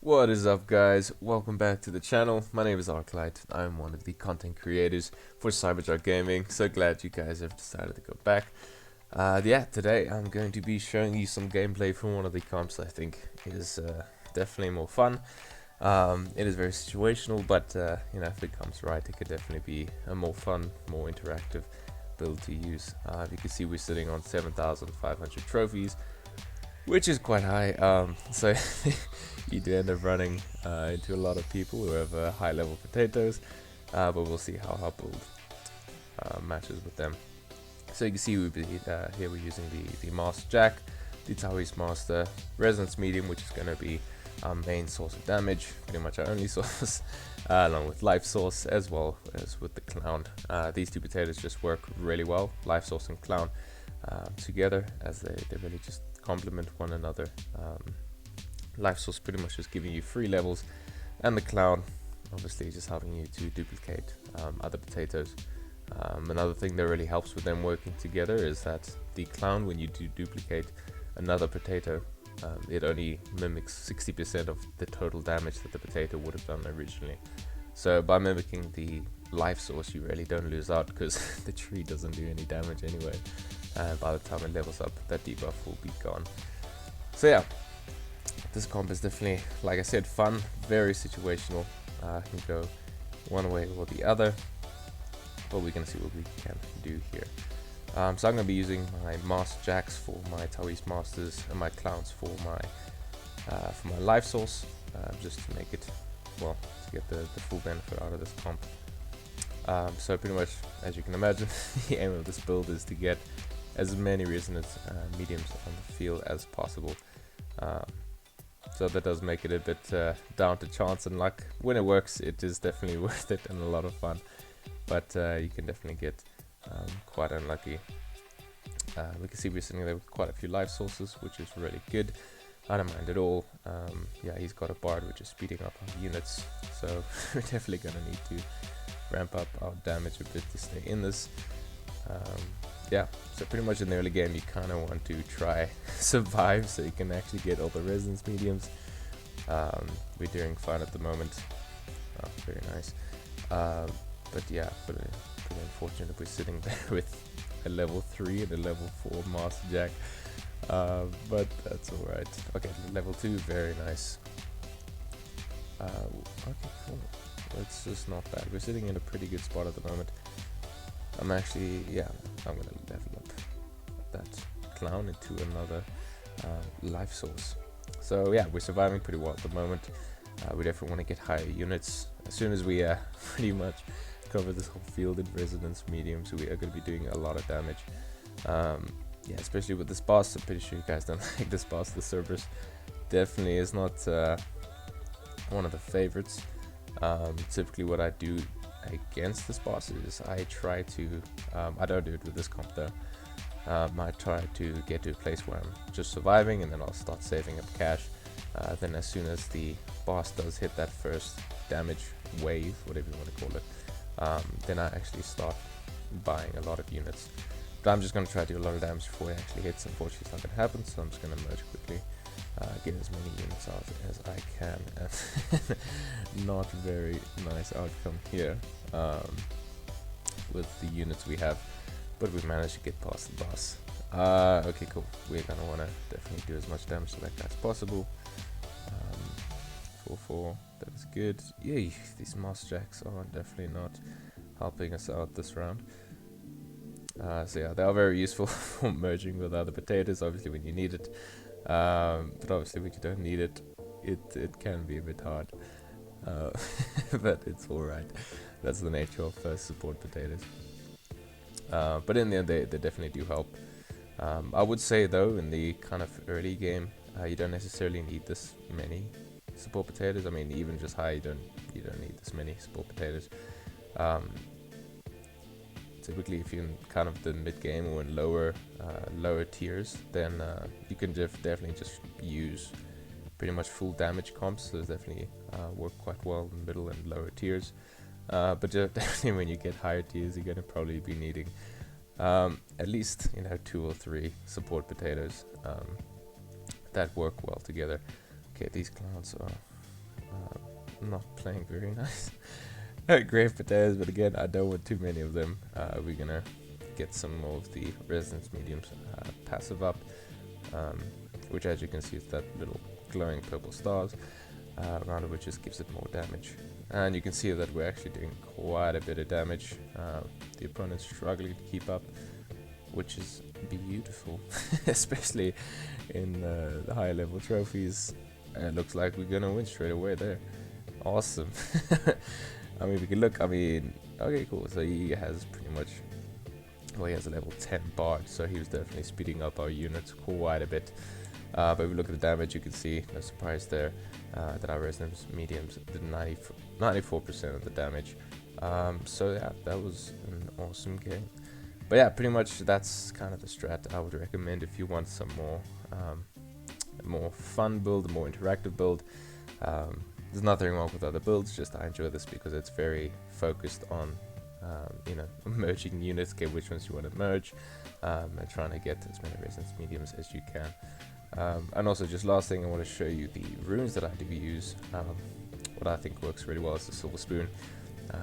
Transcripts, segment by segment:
What is up, guys? Welcome back to the channel. My name is Arclight. I'm one of the content creators for Cyberjock Gaming. So glad you guys have decided to go back. Yeah, today I'm going to be showing you some gameplay from one of the comps I think is definitely more fun. It is very situational, but if it comes right, it could definitely be a more fun, more interactive build to use. You can see we're sitting on 7,500 trophies, which is quite high. So you do end up running into a lot of people who have high level potatoes, but we'll see how our build matches with them. So you can see here we're using the Master Jack, the Taoist Master, Resonance Medium, which is going to be our main source of damage, pretty much our only source, along with Life Source as well as with the Clown. These two potatoes just work really well, Life Source and Clown together, as they really just complement one another. Life Source pretty much just giving you 3 levels, and the Clown obviously just helping you to duplicate other potatoes. Another thing that really helps with them working together is that the Clown, when you do duplicate another potato, it only mimics 60% of the total damage that the potato would have done originally. So by mimicking the Life Source, you really don't lose out, because the tree doesn't do any damage anyway. By the time it levels up, that debuff will be gone. So yeah, this comp is definitely, like I said, fun, very situational. Can go one way or the other, but we're gonna see what we can do here. So I'm gonna be using my Master Jacks for my Taoist Masters and my Clowns for my Life Source, just to make it, well, to get the full benefit out of this comp. So pretty much, as you can imagine, the aim of this build is to get as many resonance mediums on the field as possible. So that does make it a bit down to chance and luck. When it works, it is definitely worth it and a lot of fun, but you can definitely get quite unlucky. We can see we're sitting there with quite a few life sources, which is really good. I don't mind at all. Yeah, he's got a bard which is speeding up our units, so we're definitely gonna need to ramp up our damage a bit to stay in this. Yeah, so pretty much in the early game you kind of want to try survive so you can actually get all the resonance mediums. We're doing fine at the moment. Oh, very nice. But yeah, pretty unfortunate we're sitting there with a level 3 and a level 4 Master Jack. But that's alright. Okay, level 2, very nice. Okay, cool. That's just not bad. We're sitting in a pretty good spot at the moment. I'm actually, yeah, I'm gonna level up that Clown into another Life Source. So yeah, we're surviving pretty well at the moment. We definitely want to get higher units. As soon as we pretty much cover this whole field in resonance mediums, we are going to be doing a lot of damage. Yeah, especially with this boss. I'm pretty sure you guys don't like this boss. The Cerberus definitely is not one of the favorites. Typically what I do against this boss is I try to, I don't do it with this comp though, I try to get to a place where I'm just surviving, and then I'll start saving up cash. Then as soon as the boss does hit that first damage wave, whatever you want to call it, then I actually start buying a lot of units. But I'm just going to try to do a lot of damage before it actually hits. Unfortunately it's not going to happen, so I'm just going to merge quickly, get as many units out as I can. And not very nice outcome here with the units we have, but we managed to get past the boss. Okay, cool. We're gonna want to definitely do as much damage to that guy as possible. 4-4, that is good. Yay, these Master Jacks are definitely not helping us out this round. So yeah, they are very useful for merging with other potatoes, obviously when you need it. But obviously when you don't need it, it can be a bit hard. But it's alright. That's the nature of support potatoes. But in the end, they definitely do help. I would say though, in the kind of early game, you don't necessarily need this many support potatoes. I mean, even just high, you don't need this many support potatoes. Typically, if you're in kind of the mid game or in lower tiers, then you can definitely just use pretty much full damage comps. Those definitely work quite well in middle and lower tiers. But definitely when you get higher tiers, you're gonna probably be needing at least 2 or 3 support potatoes that work well together. Okay, these clowns are not playing very nice. Great potatoes, but again, I don't want too many of them. We're gonna get some more of the resonance mediums passive up, which, as you can see, is that little glowing purple stars around it, which just gives it more damage. And you can see that we're actually doing quite a bit of damage. The opponent's struggling to keep up, which is beautiful, especially in the higher level trophies. It looks like we're gonna win straight away there. Awesome. I mean, we can look, I mean, okay, cool. So he has pretty much, well, he has a level 10 bard, so he was definitely speeding up our units quite a bit. But if we look at the damage, you can see, no surprise there, that our resonance mediums did 94% of the damage. So yeah, that was an awesome game. But yeah, pretty much that's kind of the strat I would recommend if you want some more fun build, a more interactive build. There's nothing wrong with other builds, just I enjoy this because it's very focused on you know, merging units, get which ones you want to merge, and trying to get as many resonance mediums as you can. And also, just last thing, I want to show you the runes that I do use. What I think works really well is the silver spoon.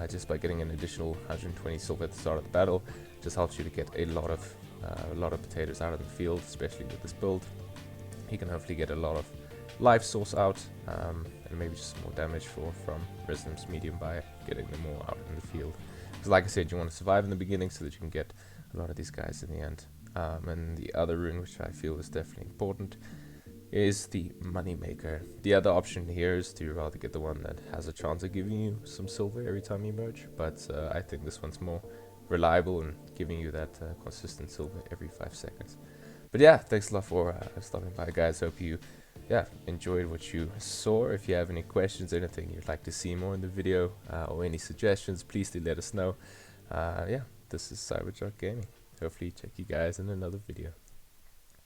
Just by getting an additional 120 silver at the start of the battle, just helps you to get a lot of potatoes out of the field, especially with this build. You can hopefully get a lot of life source out, and maybe just some more damage from resonance medium by getting them more out in the field. Because like I said, you want to survive in the beginning so that you can get a lot of these guys in the end. And the other rune, which I feel is definitely important, is the money maker. The other option here is to rather get the one that has a chance of giving you some silver every time you merge, but I think this one's more reliable and giving you that consistent silver every 5 seconds. But yeah, thanks a lot for stopping by, guys. Hope you enjoyed what you saw. If you have any questions, anything you'd like to see more in the video, or any suggestions, please do let us know. Yeah, this is Cyberjock Gaming. Hopefully check you guys in another video.